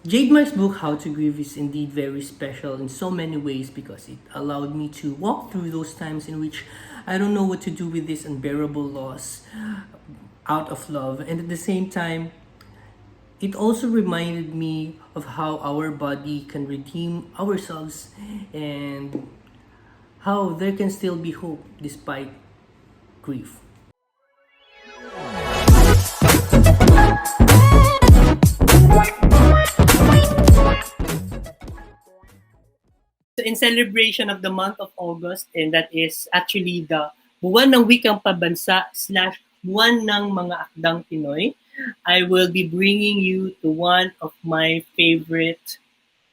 Jade Mark's book, How to Grieve, is indeed very special in so many ways because it allowed me to walk through those times in which I don't know what to do with this unbearable loss out of love. And at the same time, it also reminded me of how our body can redeem ourselves and how there can still be hope despite grief. So in celebration of the month of August, and that is actually the Buwan ng Wikang Pambansa slash Buwan ng mga Akdang Pinoy, I will be bringing you to one of my favorite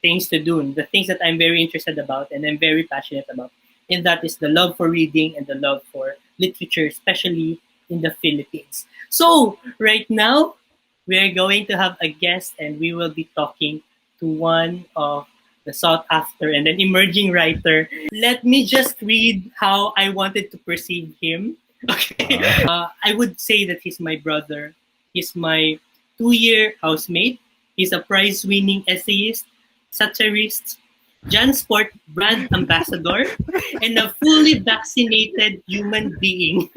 things to do, the things that I'm very interested about and I'm very passionate about. And that is the love for reading and the love for literature, especially in the Philippines. So right now, we're going to have a guest and we will be talking to one of the sought after and an emerging writer. Let me just read how I wanted to perceive him. Okay. I would say that he's my brother. He's my 2-year housemate. He's a prize-winning essayist, satirist, Jansport brand ambassador, and a fully vaccinated human being.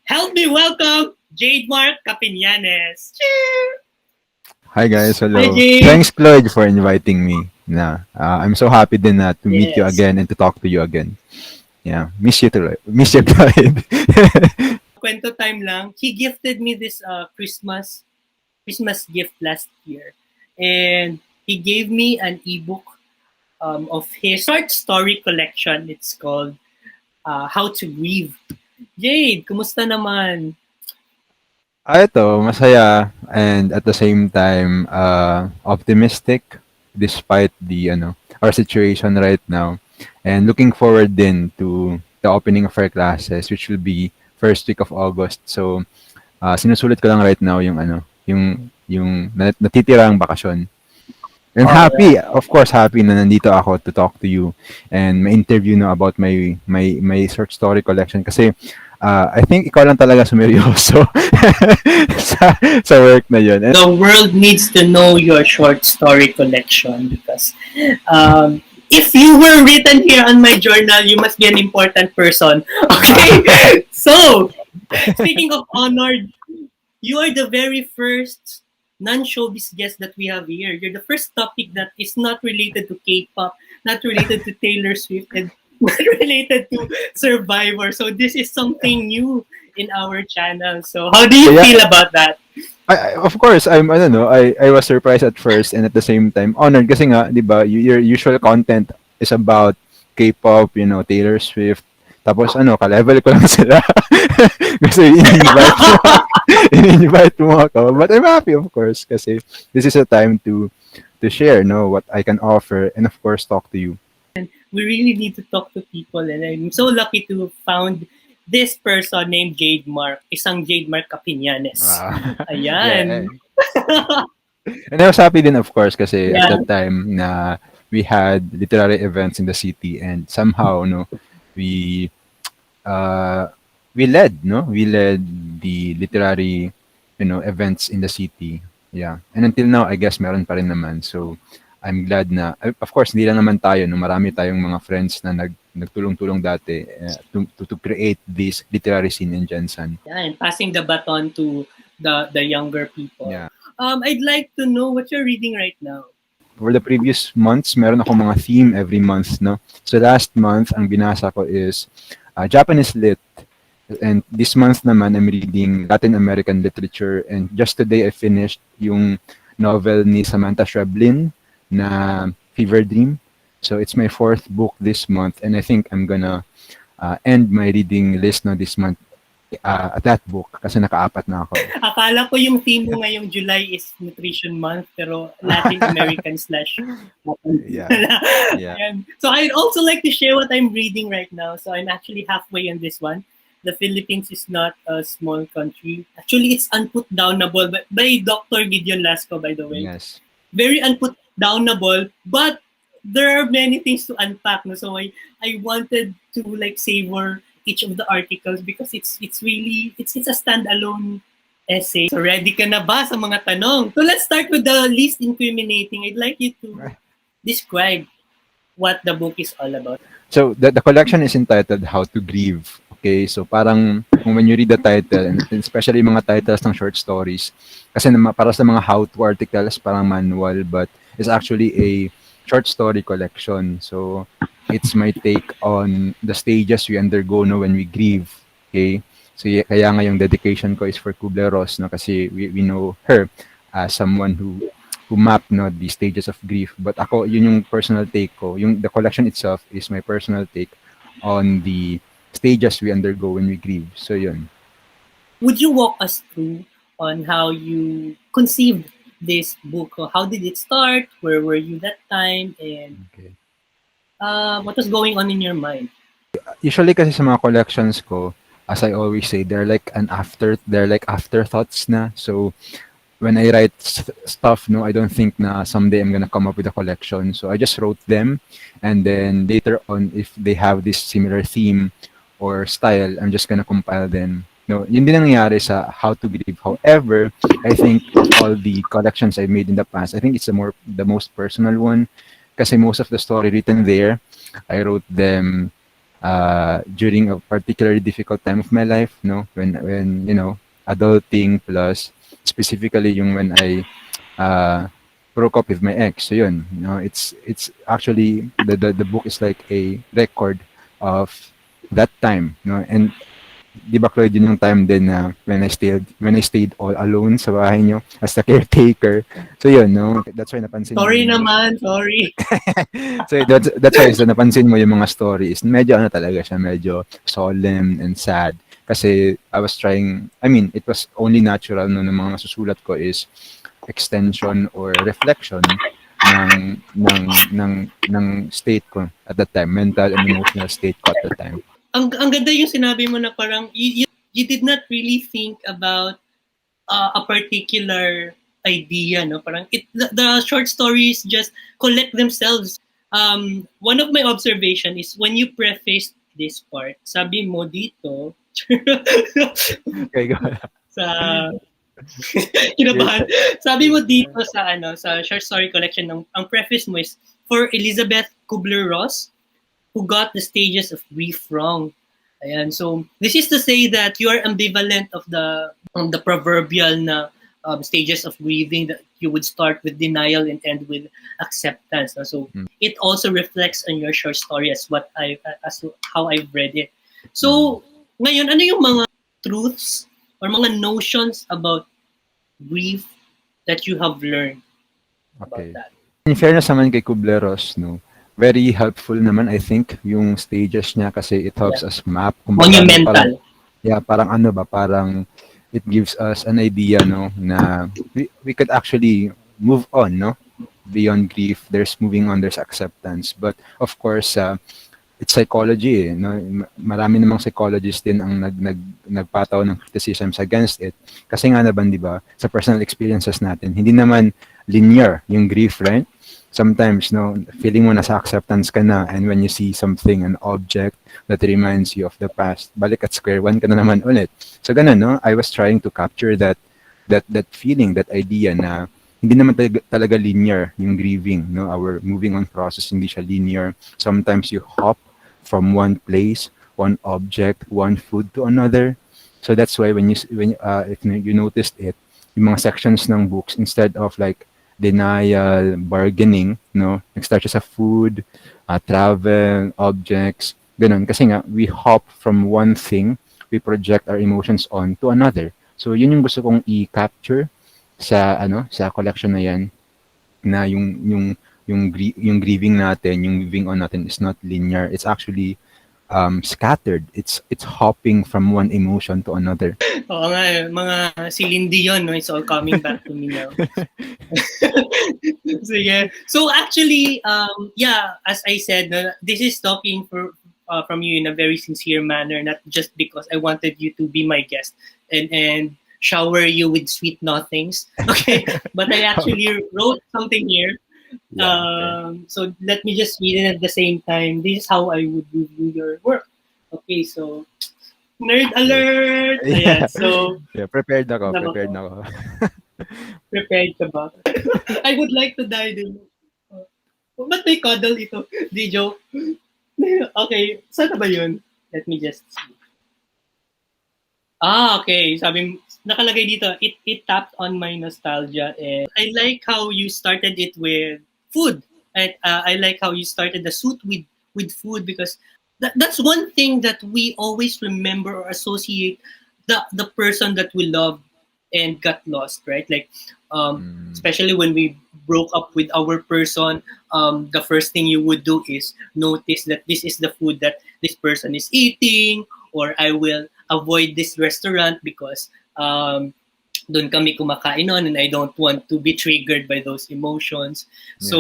Help me welcome Jade Mark Capiñanes. Hi guys, Hi hello. Jade. Thanks Kloyde for inviting me. I'm so happy din na to meet you Yes. again and to talk to you again. Yeah, miss you Kloyde. Miss you Kloyde. Kwento time lang. He gifted me this Christmas gift last year, and he gave me an ebook of his short story collection. It's called How to Grieve. Jade, kumusta naman? Ito, masaya and at the same time optimistic despite the our situation right now. And looking forward din to the opening of our classes which will be first week of August. So sinusulit ko lang right now yung natitirang bakasyon. And happy, Alright. of course, happy na nandito ako to talk to you and may interview na about my short story collection kasi I think ikaw lang talaga sumeryoso sa work na yun. And, The world needs to know your short story collection because if you were written here on my journal, you must be an important person. Okay? So, speaking of honored, you are the very first non-showbiz guest that we have here. You're the first topic that is not related to K-pop, not related to Taylor Swift, and not related to Survivor. So this is something new in our channel. So how do you Yeah. feel about that? of course, I don't know, I was surprised at first and at the same time honored kasi nga, di ba, your usual content is about K-pop, Taylor Swift. Tapos ka-level ko lang sila. Kasi in-invite mo ako. But I'm happy, of course, kasi this is a time to share, what I can offer and of course talk to you. We really need to talk to people, and I'm so lucky to have found this person named Jade Mark, isang Jade Mark Capiñanes. Yeah. Ayan. And I was happy din, of course, kasi at Yeah. that time na we had literary events in the city and somehow, we we led, no? We led the literary, events in the city. Yeah. And until now, I guess meron pa rin naman. So, I'm glad na, of course, hindi lang naman tayo, no? Marami tayong mga friends na nagtulong-tulong dati to create this literary scene in Jensen. Yeah, and passing the baton to the younger people. Yeah. I'd like to know what you're reading right now. For the previous months, meron ako mga theme every month, no? So last month, ang binasa ko is Japanese lit. And this month naman, I'm reading Latin American literature. And just today, I finished yung novel ni Samantha Schweblin na Fever Dream. So it's my 4th book this month. And I think I'm gonna end my reading list no this month at that book kasi naka-4 na ako. Akala ko yung theme mo ngayong July is Nutrition Month, pero Latin American slash. Yeah. Yeah. And so I'd also like to share what I'm reading right now. So I'm actually halfway on this one. The Philippines is not a small country. Actually, it's unputdownable by Dr. Gideon Lasco, by the way. Yes. Very unputdownable, but there are many things to unpack. No? So I wanted to like savor each of the articles because it's really it's a standalone essay. So ready ka na ba sa mga tanong? So let's start with the least incriminating. I'd like you to describe what the book is all about. So the collection is entitled How to Grieve. Okay, so parang when you read the title, and especially mga titles ng short stories, kasi para sa mga how-to articles, parang manual, but it's actually a short story collection. So it's my take on the stages we undergo when we grieve. Okay, so kaya nga yung dedication ko is for Kubler-Ross, no, kasi we know her as someone who map the stages of grief. But ako, yun yung personal take ko. The collection itself is my personal take on the stages we undergo when we grieve. So yun. Would you walk us through on how you conceived this book? How did it start? Where were you that time? And what was going on in your mind? Usually kasi sa mga collections ko, as I always say, they're like afterthoughts na. So when I write stuff, I don't think na someday I'm gonna come up with a collection. So I just wrote them, and then later on, if they have this similar theme or style, I'm just gonna compile them. No, yun din nangyari sa How to Grieve. However, I think of all the collections I made in the past, I think it's the most personal one, kasi most of the story written there, I wrote them during a particularly difficult time of my life. When adulting plus specifically yung when I broke up with my ex. So yun, it's actually the book is like a record of that time, and di ba Kloyde, yun yung time din na when I stayed all alone sa bahay nyo as the caretaker. So yun, that's why napansin Sorry mo naman, sorry. So that's why napansin mo yung mga stories. Medyo talaga siya, medyo solemn and sad. Kasi it was only natural ng mga nasusulat ko is extension or reflection ng state ko at that time, mental and emotional state ko at that time. Ang ganda yung sinabi mo na parang you did not really think about a particular idea, no? Parang the short stories just collect themselves. One of my observation is when you prefaced this part, sabi mo dito, Okay, go ahead. Kinabahan. Sabi mo dito sa short story collection ang preface mo is for Elizabeth Kubler-Ross, who got the stages of grief wrong. Ayan, so this is to say that you are ambivalent of the proverbial na stages of grieving, that you would start with denial and end with acceptance. So it also reflects on your short story as how I've read it. So ngayon, ano yung mga truths or mga notions about grief that you have learned about that? In fairness naman kay Kubler-Ross, very helpful naman, I think, yung stages niya kasi it helps us map. Monumental. Parang it gives us an idea, na we could actually move on, beyond grief. There's moving on, there's acceptance. But of course, it's psychology, marami namang psychologists din ang nagpataw ng criticisms against it. Kasi nga naman, di ba, sa personal experiences natin, hindi naman linear yung grief, right? Sometimes, feeling mo nasa acceptance ka na, and when you see something, an object that reminds you of the past, balik at square one ka na naman ulit. So ganun, I was trying to capture that feeling, that idea na hindi naman talaga linear yung grieving, our moving on process, hindi siya linear. Sometimes you hop from one place, one object, one food to another. So that's why if you noticed it, yung mga sections ng books, instead of like denial, bargaining, nag-start siya sa food, travel, objects, ganun. Kasi nga, we hop from one thing, we project our emotions on to another. So yun yung gusto kong i-capture sa collection na yan, na yung grieving natin, yung moving on natin is not linear. It's actually scattered. It's hopping from one emotion to another. Oo nga, mga silindi yun, it's all coming back to me now. Sige. So actually, as I said, this is talking from you in a very sincere manner, not just because I wanted you to be my guest and shower you with sweet nothings. Okay, but I actually wrote something here. So let me just read it at the same time. This is how I would review your work. Okay, so Nerd Okay. alert! Ayan, Yeah. so, Yeah, prepared ako, alam prepared ako, na ako. prepared ka ba? I would like to die din. Ba't may cuddle ito? Di joke. Okay, saan na ba yun? Let me just see. Okay. Sabi, nakalagay dito, it tapped on my nostalgia. And I like how you started it with food. I like how you started the suit with food because that's one thing that we always remember or associate the person that we love and got lost, right? Like, Mm, especially when we broke up with our person, the first thing you would do is notice that this is the food that this person is eating, or I will avoid this restaurant because doon kami kumakain noon and I don't want to be triggered by those emotions. yeah. So,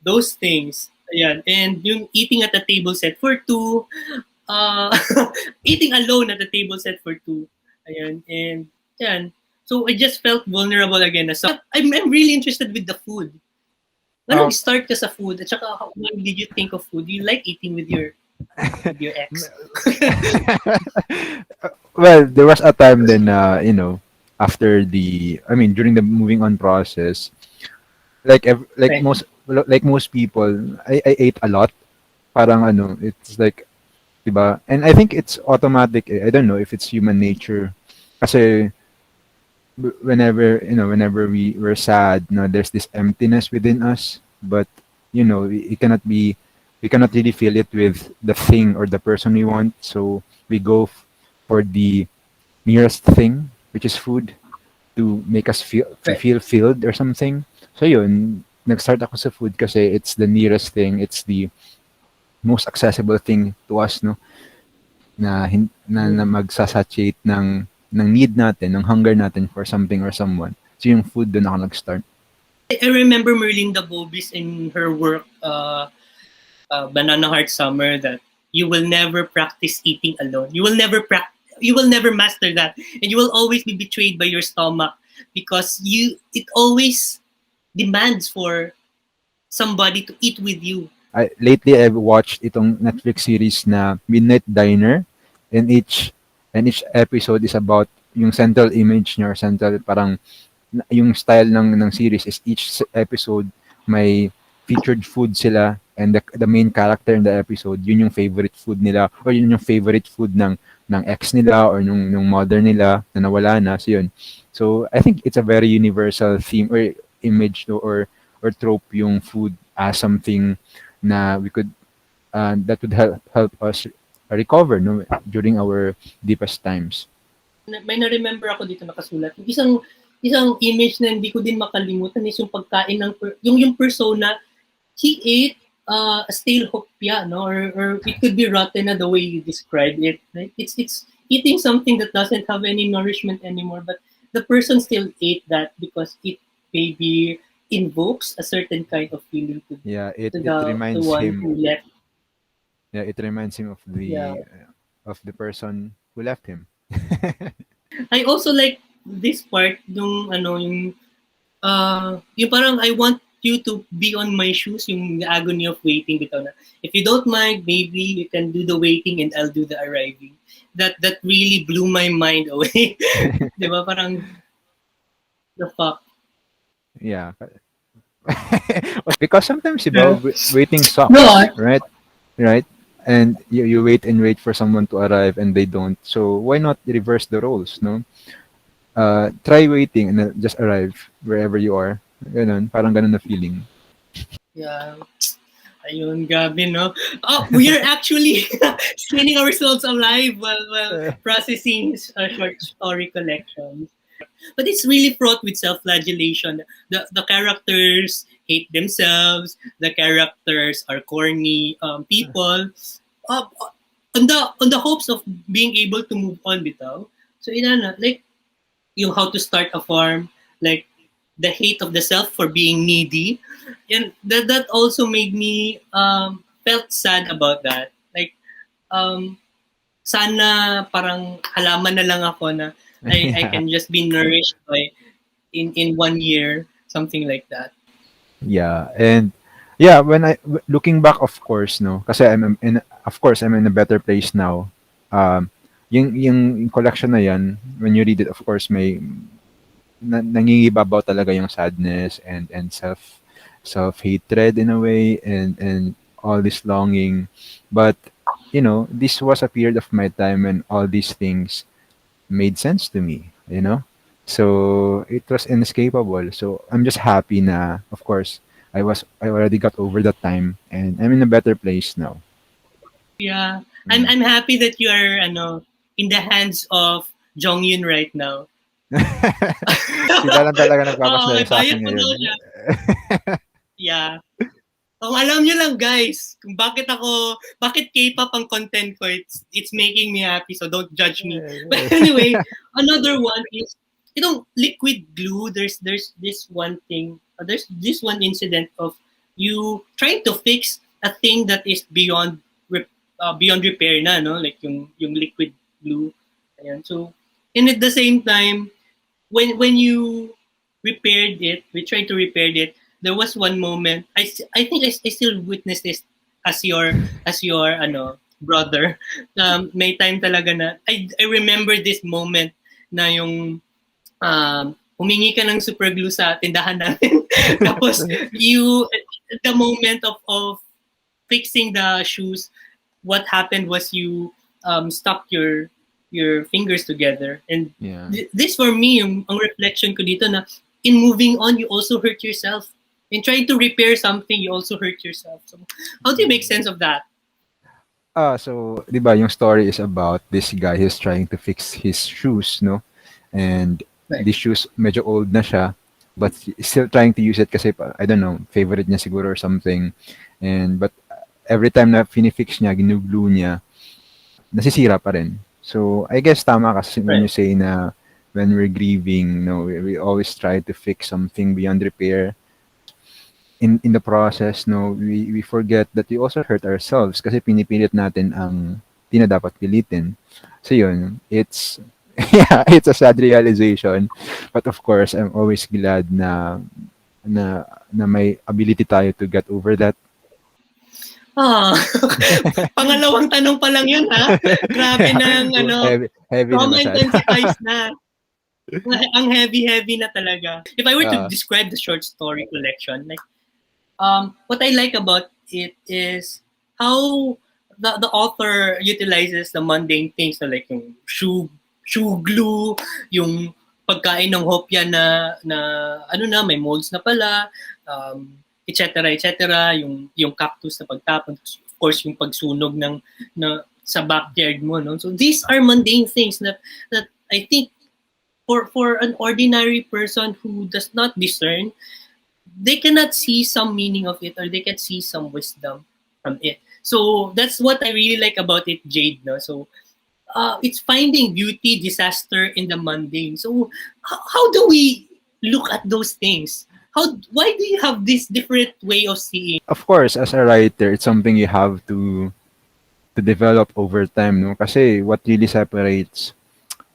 those things. Ayan. And yung eating at a table set for two, uh, eating alone at a table set for two. Ayan. And, yan. So, I just felt vulnerable again. So, I'm really interested with the food. When Um, start ka sa food? At saka, when did you think of food? Do you like eating with your ex? well, there was a time then, after I mean, during the moving on process, like Right. most people, I ate a lot. Parang ano, it's like, diba? And I think it's automatic. I don't know if it's human nature. Kasi whenever we were sad, there's this emptiness within us. But we cannot really feel it with the thing or the person we want. So we go for the nearest thing, which is food, to make us Right. feel filled or something. So yun, nag-start ako sa food kasi it's the nearest thing, it's the most accessible thing to us, no? Na magsasatiate ng need natin, ng hunger natin for something or someone. So yung food doon ako nag-start. I remember Merlinda Bobis in her work, Banana Heart Summer, that you will never practice eating alone. You will never master that, and you will always be betrayed by your stomach because it always demands for somebody to eat with you. Lately I've watched itong Netflix series na Midnight Diner, and each episode is about yung central image niya, or central, parang yung style ng series is each episode may featured food sila, and the main character in the episode, yun yung favorite food nila, or yun yung favorite food ng ex nila, or yung mother nila na nawala na. So yun. So I think it's a very universal theme or image, or trope, yung food as something na we could that would help us recover, no, during our deepest times. May na-remember ako dito nakasulat. Yung isang image na hindi ko din makalimutan is yung pagkain ng yung persona, he ate a stale hopya, no? Or it could be rotten na the way you described it. Right? It's eating something that doesn't have any nourishment anymore, but the person still ate that because it maybe invokes a certain kind of feeling Yeah, it to it the reminds one who him. left. Yeah, it reminds him Yeah. of the person who left him. I also like this part yung yung parang I want you to be on my shoes, yung the agony of waiting bitaw na. If you don't mind, maybe you can do the waiting and I'll do the arriving. That really blew my mind away. 'Di ba? Parang the fuck. Yeah. Because sometimes, Yeah. waiting No, sucks, right? Right? And you wait and wait for someone to arrive and they don't. So why not reverse the roles, no? Try waiting and then just arrive wherever you are. Ganun, parang ganun na feeling. yeah. Ayun, gabi, no? Oh, we are actually skinning ourselves alive while processing short story collections. But it's really fraught with self-flagellation. The characters hate themselves. The characters are corny people. Uh, on the hopes of being able to move on, bitaw. So inana, like yung how to start a farm, like the hate of the self for being needy, and that also made me felt sad about that. Like sana parang halaman na lang ako na I Yeah. can just be nourished by in 1 year, something like that. Yeah, and yeah, when looking back, of course, no, kasi of course I'm in a better place now. Um, yung collection na yan, when you read it, of course, may nangingibabaw talaga yung sadness and self-hatred in a way, and all this longing. But, this was a period of my time when all these things made sense to me, So it was inescapable. So I'm just happy na, of course, I already got over that time and I'm in a better place now. Yeah. I'm happy that you are in the hands of Jongyun right now. Sila lang talaga Oo, nagpapasaya sa bayad akin mo daw ngayon. siya. Yeah. Kung alam nyo lang guys, kung bakit K-pop ang content ko, it's making me happy, so don't judge me. But anyway, another one is, liquid glue, there's this one thing, there's this one incident of you trying to fix a thing that is beyond repair na, no? Like yung liquid glue. Ayan. So, and at the same time, when you repaired it, we tried to repair it, there was one moment, I think I still witnessed this as your brother. May time talaga na, I remember this moment na yung humingi ka ng super glue sa tindahan namin. Tapos the moment of fixing the shoes, what happened was you stuck your fingers together, and this for me ang reflection ko dito na in moving on you also hurt yourself. In trying to repair something, you also hurt yourself. So how do you make sense of that? So, di ba, yung story is about this guy who's trying to fix his shoes, no? And these shoes, medyo old na siya, but still trying to use it kasi, I don't know, favorite niya siguro or something. But every time na finifix niya, ginuglue niya, nasisira pa rin. So, I guess tama kasi when you say na when we're grieving, we always try to fix something beyond repair. In the process, we forget that we also hurt ourselves kasi pinipilit natin ang di na dapat pilitin. So yun, it's it's a sad realization. But of course, I'm always glad na may ability tayo to get over that. Pangalawang tanong pa lang yun, ha? Grabe ng heavy trauma na intensitized na. Ang heavy na talaga. If I were to describe the short story collection, like, what I like about it is how the author utilizes the mundane things, like yung shoe glue, yung pagkain ng hopya na may molds na pala, etc., yung cactus na pagtapon, of course yung pagsunog sa backyard mo, no? So these are mundane things that I think for an ordinary person who does not discern, they cannot see some meaning of it, or they can see some wisdom from it. So that's what I really like about it, Jade. No? So it's finding beauty, disaster in the mundane. So how do we look at those things? Why do you have this different way of seeing? Of course, as a writer, it's something you have to develop over time, no? Kasi what really separates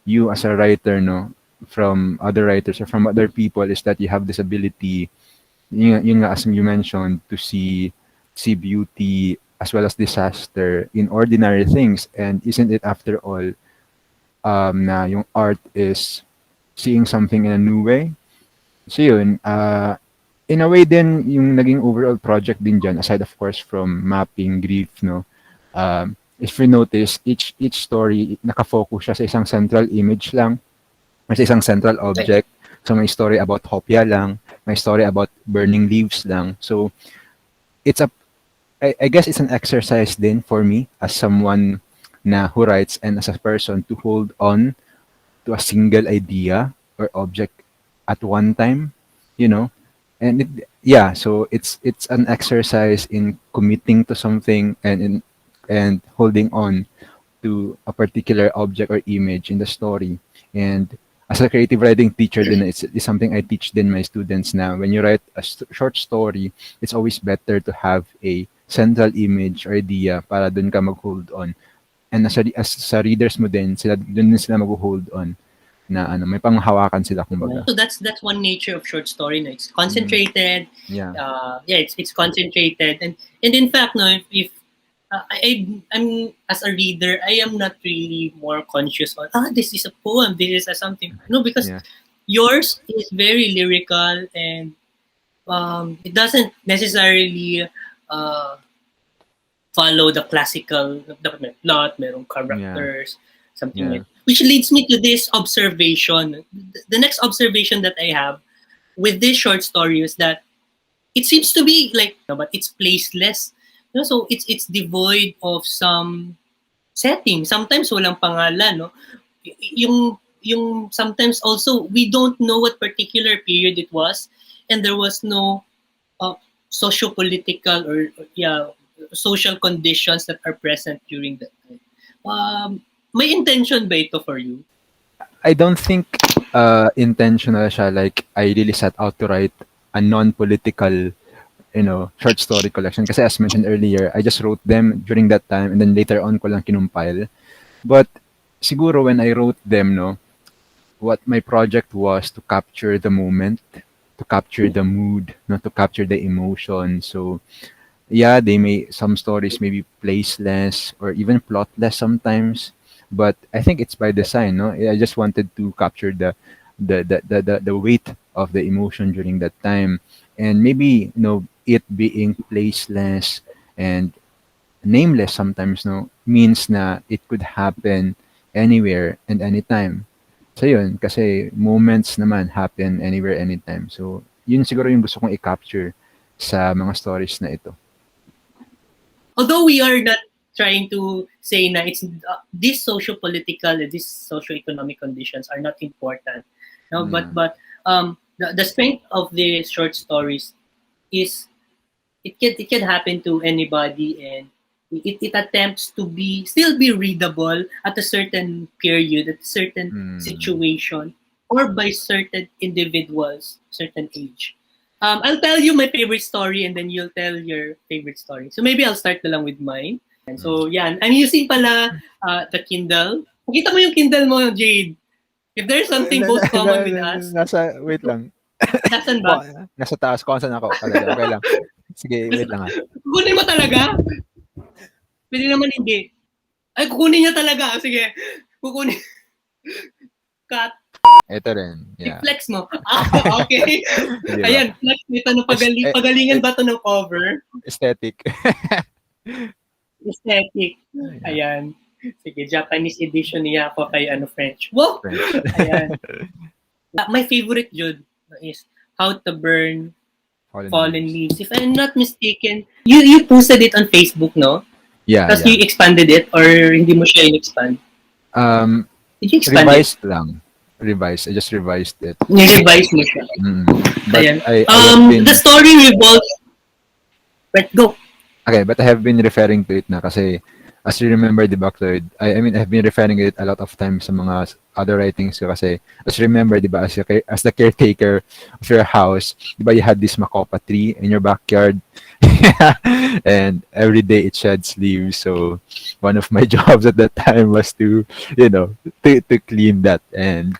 you as a writer, no, from other writers or from other people is that you have this ability, yung as you mentioned, to see beauty as well as disaster in ordinary things. And isn't it after all na yung art is seeing something in a new way? So yun, in a way din yung naging overall project din dyan, aside of course from mapping, grief, no, if you notice, each story nakafocus siya sa isang central image lang or sa isang central object. So may story about hopya lang, may story about burning leaves lang. So it's I guess it's an exercise din for me as someone who writes and as a person to hold on to a single idea or object at one time, and so it's an exercise in committing to something and holding on to a particular object or image in the story. And as a creative writing teacher, then it's something I teach then my students now. When you write a short story, it's always better to have a central image or idea para dun ka mag-hold on. And as sa readers mo din, dun din sila mag-hold on na may panghawakan sila kumbaga. So that's one nature of short story. No? It's concentrated. It's concentrated, and in fact, no, if I'm as a reader, I am not really more conscious on this is a poem, this is a something. No, because Yeah. yours is very lyrical and it doesn't necessarily uh, follow the classical may plot, merong Yeah. characters, something Yeah. like. Which leads me to this observation. The next observation that I have with this short story is that it seems to be like, but it's placeless. So it's devoid of some setting. Sometimes walang pangalan, no? Yung sometimes also we don't know what particular period it was, and there was no uh, socio-political or social conditions that are present during that time. May intention ba ito for you? I don't think intentional siya. Like, I really set out to write a non-political, short story collection. Kasi as mentioned earlier, I just wrote them during that time and then later on ko lang kinumpile. But siguro when I wrote them, no, what my project was to capture the moment, to capture the mood, no, to capture the emotion. So yeah, some stories may be placeless or even plotless sometimes, but I think it's by design. No, I just wanted to capture the weight of the emotion during that time, and maybe it being placeless and nameless sometimes, no, means na it could happen anywhere and anytime. So yun, kasi moments naman happen anywhere, anytime. So yun siguro yung gusto kong i-capture sa mga stories na ito. Although we are not trying to say na it's these socio-political and these socio-economic conditions are not important, no, but the strength of the short stories is it can happen to anybody, and it attempts to still be readable at a certain period, at a certain situation, or by certain individuals, certain age. I'll tell you my favorite story and then you'll tell your favorite story. So maybe I'll start na lang with mine. And so yeah, I'm using pala the Kindle. Pakita mo yung Kindle mo, Jade. If there's something both common with us. Wait lang. Nasaan ba? Nasa taas ko, saan ako talaga. Okay lang. Sige, wait lang. Kukunin mo talaga? Pwede naman hindi. Ay, kukunin niya talaga. Sige, kukunin. Cut. Ito rin. Yeah. I-flex mo. Okay. Diba? Ayan, flex nito. Pagalingan ba ito ng cover? Aesthetic. Aesthetic. Ayan. Sige, Japanese edition niya ako kay French. Wow! Ayan. My favorite, Jude, is How to Burn Fallen Leaves. If I'm not mistaken, you posted it on Facebook, no? Yeah. Tapos you expanded it or hindi mo siya in-expand? Did you expand revised it? Lang. Revised. I just revised it. Ni-revise mo siya. But Ayan. The story revolves... But go. Okay, but I have been referring to it na kasi as you remember, di ba, Kloyde? I mean, I've been referring to it a lot of times sa mga other writings ko kasi as you remember, di ba, as the caretaker of your house, di ba, you had this makopa tree in your backyard and every day it sheds leaves. So one of my jobs at that time was to clean that, and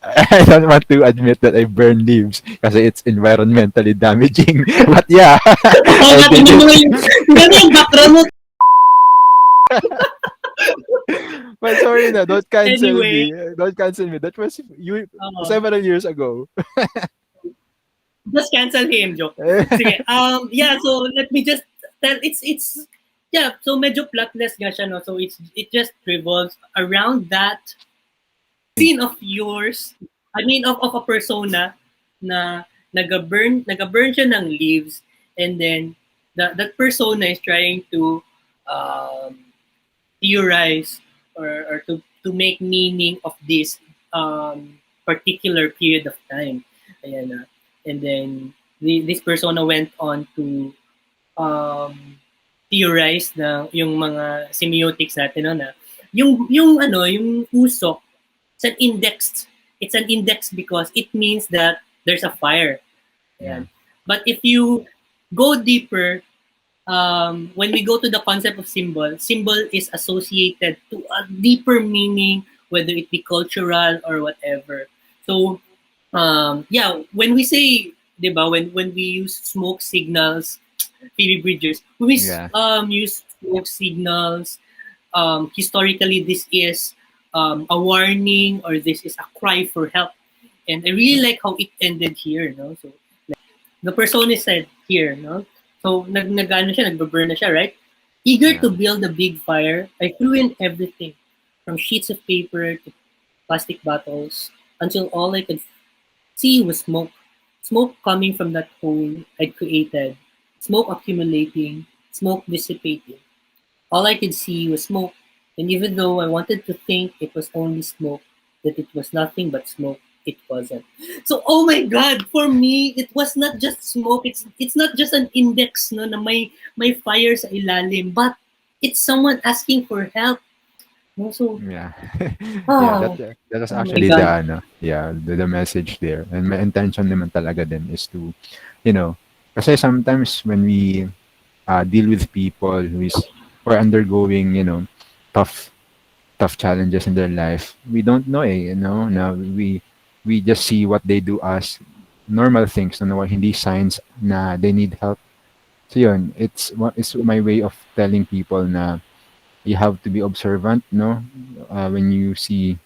I don't want to admit that I burn leaves kasi it's environmentally damaging. But yeah. Yung background mo. But sorry na, don't cancel Anyway. me. Don't cancel me. That was several years ago. Just cancel him, joke. Sige. Yeah, so let me just tell, it's yeah, so medyo plotless nga siya, no? So it just revolves around that scene of yours, I mean of a persona na nag-burn siya ng leaves, and then that persona is trying to theorize or to make meaning of this particular period of time. Ayan, and then this persona went on to theorize na yung mga semiotics natin, no, na yung usok, it's an index because it means that there's a fire. Yeah. But if you go deeper, when we go to the concept of symbol is associated to a deeper meaning, whether it be cultural or whatever. So, yeah, when we say, diba, when we use smoke signals, Phoebe Bridgers, when we use smoke signals. Historically, this is a warning or this is a cry for help. And I really like how it ended here, no? So the person said here, no? So nag-ano siya, nagbe-burn na siya, right? Eager Yeah. to build a big fire, I threw in everything, from sheets of paper to plastic bottles, until all I could see was smoke. Smoke coming from that hole I'd created. Smoke accumulating, smoke dissipating. All I could see was smoke, and even though I wanted to think it was only smoke, that it was nothing but smoke, it wasn't. So, oh my God, for me, it was not just smoke. It's not just an index, no, na may fire sa ilalim, but it's someone asking for help. No, so, Yeah. Yeah, ah, that was oh my actually the God. ano, yeah, the message there. And my intention naman talaga din is to, you know, kasi sometimes when we deal with people who are undergoing, tough tough challenges in their life, we don't know now we just see what they do as normal things na hindi signs na they need help. So yun, it's my way of telling people na you have to be observant, no? When you see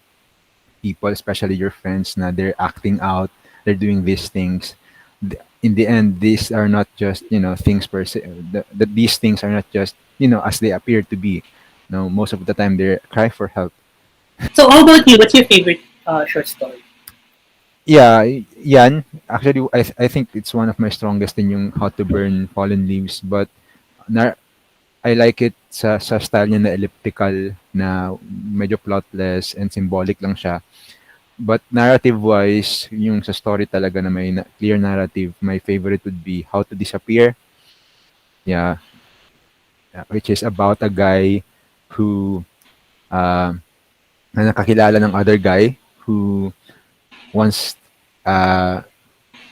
people, especially your friends, na they're acting out, they're doing these things. In the end, these are not just things per se. These things are not just as they appear to be. No, most of the time they cry for help. So, how about you? What's your favorite short story? Yeah, yan. Actually, I think it's one of my strongest in yung How to Burn Fallen Leaves. But na, I like it sa style niya na elliptical, na medyo plotless and symbolic lang siya. But narrative-wise, yung sa story talaga na may clear narrative, my favorite would be How to Disappear. Yeah, which is about a guy who uh, na nakakilala ng other guy who once uh,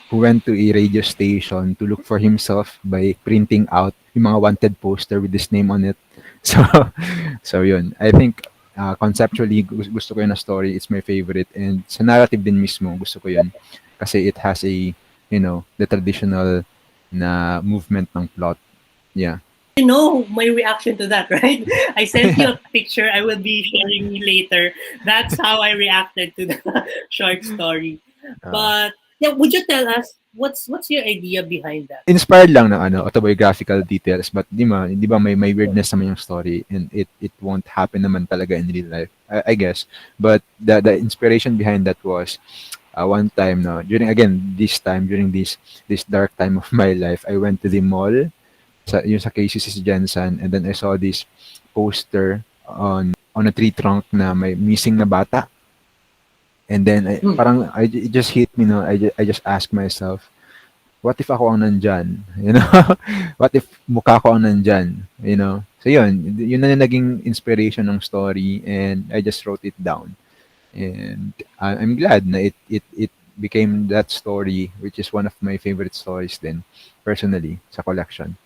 who went to a radio station to look for himself by printing out yung mga wanted poster with his name on it. So, so yun. I think conceptually, gusto ko yun na story. It's my favorite. And sa narrative din mismo, gusto ko yun. Kasi it has the traditional na movement ng plot. Yeah. You know my reaction to that, right? I sent you a picture. I will be sharing later. That's how I reacted to the short story. Uh, But yeah, would you tell us what's your idea behind that? Inspired lang ng autobiographical details, but di ba may weirdness naman yung story, and it won't happen naman talaga in real life, I guess. But the inspiration behind that was one time, no, during this dark time of my life, I went to the mall sa KCC Jensen, and then I saw this poster on a tree trunk na may missing na bata. And then it just hit me, no. I just asked myself, what if ako ang nandyan? What if mukha ko ang nandyan? So yun na yung naging inspiration ng story, and I just wrote it down. And I'm glad na it became that story, which is one of my favorite stories then, personally, sa collection.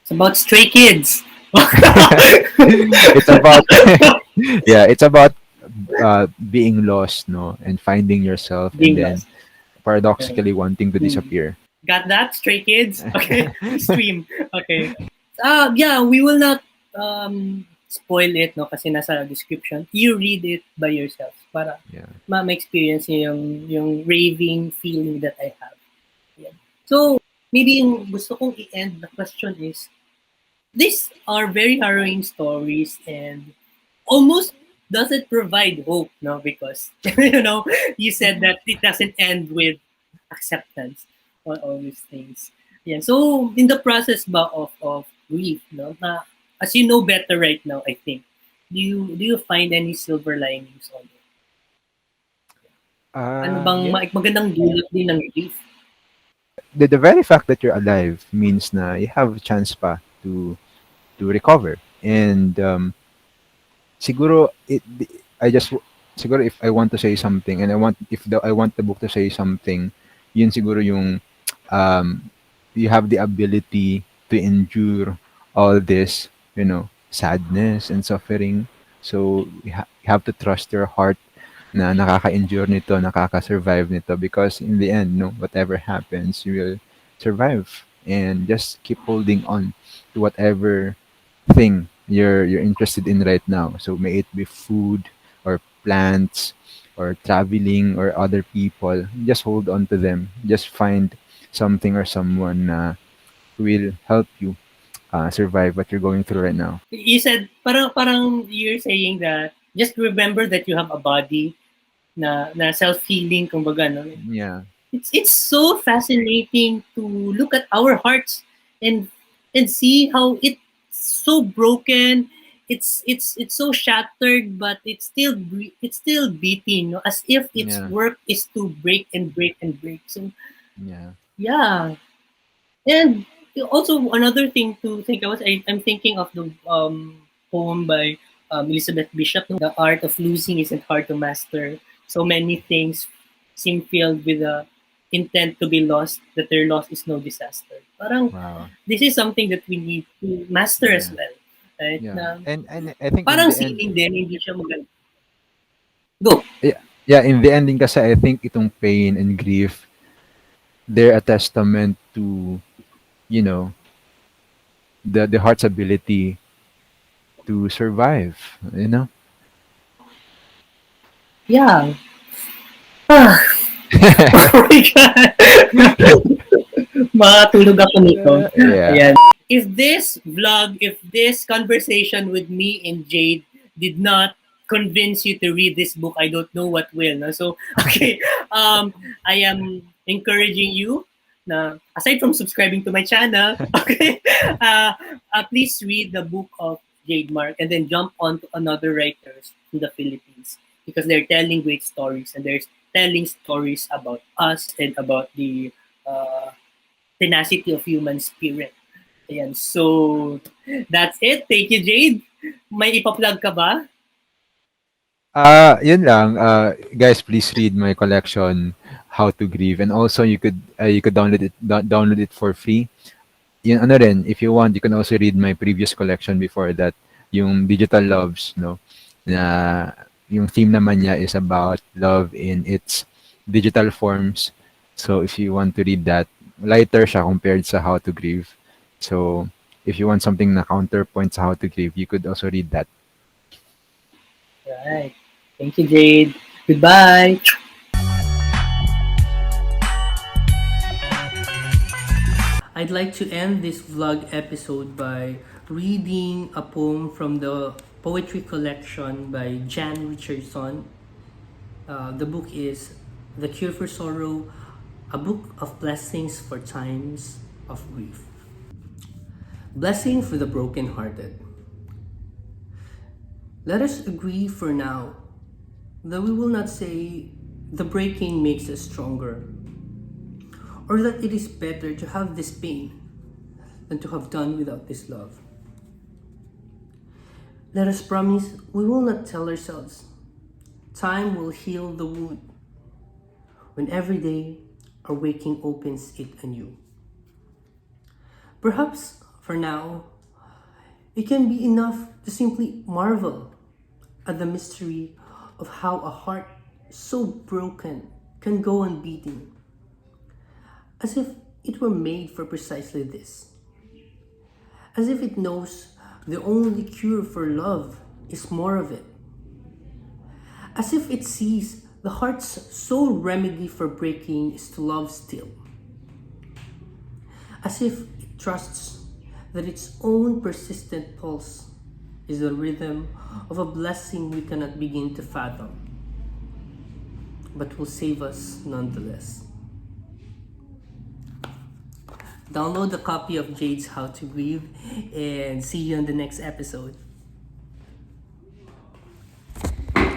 It's about stray kids. It's about yeah, it's about being lost, no, and finding yourself, and Being then lost. paradoxically wanting to disappear. Got that, stray kids? Okay, stream. Okay. Yeah, we will not spoil it, no, kasi nasa description. You read it by yourself para Yeah. ma-experience niyo yung raving feeling that I have. Yeah. So, maybe yung gusto kong i-end the question is, these are very harrowing stories, and almost doesn't provide hope, no? Because you said that it doesn't end with acceptance on all these things. Yeah. So in the process ba of grief, no? As you know better right now, I think. Do you find any silver linings on it? Ano bang Yeah. magandang dulot din ng grief? The very fact that you're alive means na you have a chance pa to recover. And siguro I just siguro if I want to say something, and I want the book to say something, yun siguro yung um you have the ability to endure all this, sadness and suffering. So you have to trust your heart na nakaka-endure nito, nakaka-survive nito, because in the end, no, whatever happens, you will survive. and just keep holding on to whatever thing you're interested in right now. So may it be food or plants or traveling or other people, just hold on to them. Just find something or someone who will help you survive what you're going through right now. You said, parang you're saying that just remember that you have a body na self-healing, kumbaga, no? Yeah, It's so fascinating to look at our hearts and see how it's so broken. It's so shattered, but it's still beating, no? As if its yeah, work is to break and break and break. So yeah. yeah, and also another thing to think about, I'm thinking of the poem by Elizabeth Bishop, no? The art of losing isn't hard to master. So many things seem filled with the intent to be lost, that their loss is no disaster. Parang, Wow. this is something that we need to master as Yeah, well. Right? yeah. Na, And I think in parang the end, ceiling din, hindi siya maganda. Go! yeah, yeah, in the ending kasi I think itong pain and grief, they're a testament to, you know, the heart's ability to survive, you know? Yeah. Ah, oh my God! Makatulog ako nito. Yeah. Ayan. If this vlog, if this conversation with me and Jade did not convince you to read this book, I don't know what will. No? So, okay, I am encouraging you na, aside from subscribing to my channel, okay, please read the book of Jade Mark and then jump on to another writers in the Philippines because they're telling great stories and they're telling stories about us and about the uh, tenacity of human spirit. Ayan. So, that's it. Thank you, Jade. May ipa-plug ka ba? Yun lang. Guys, please read my collection, How to Grieve, and also you could download it for free. Yun ano rin, if you want, you can also read my previous collection before that, yung Digital Loves, no? Na yung theme naman niya is about love in its digital forms. So if you want to read that, lighter siya compared sa How to Grieve. So if you want something na counterpoint sa How to Grieve, you could also read that. Right. Thank you, Jade. Goodbye. I'd like to end this vlog episode by reading a poem from the poetry collection by Jan Richardson. The book is The Cure for Sorrow, a book of blessings for times of grief. Blessing for the broken-hearted. Let us agree for now that we will not say the breaking makes us stronger, or that it is better to have this pain than to have done without this love. Let us promise we will not tell ourselves time will heal the wound when every day our waking opens it anew. Perhaps for now, it can be enough to simply marvel at the mystery of how a heart so broken can go on beating, as if it were made for precisely this, as if it knows the only cure for love is more of it, as if it sees the heart's sole remedy for breaking is to love still, as if it trusts that its own persistent pulse is the rhythm of a blessing we cannot begin to fathom, but will save us nonetheless. Download a copy of Jade's How to Grieve and see you on the next episode.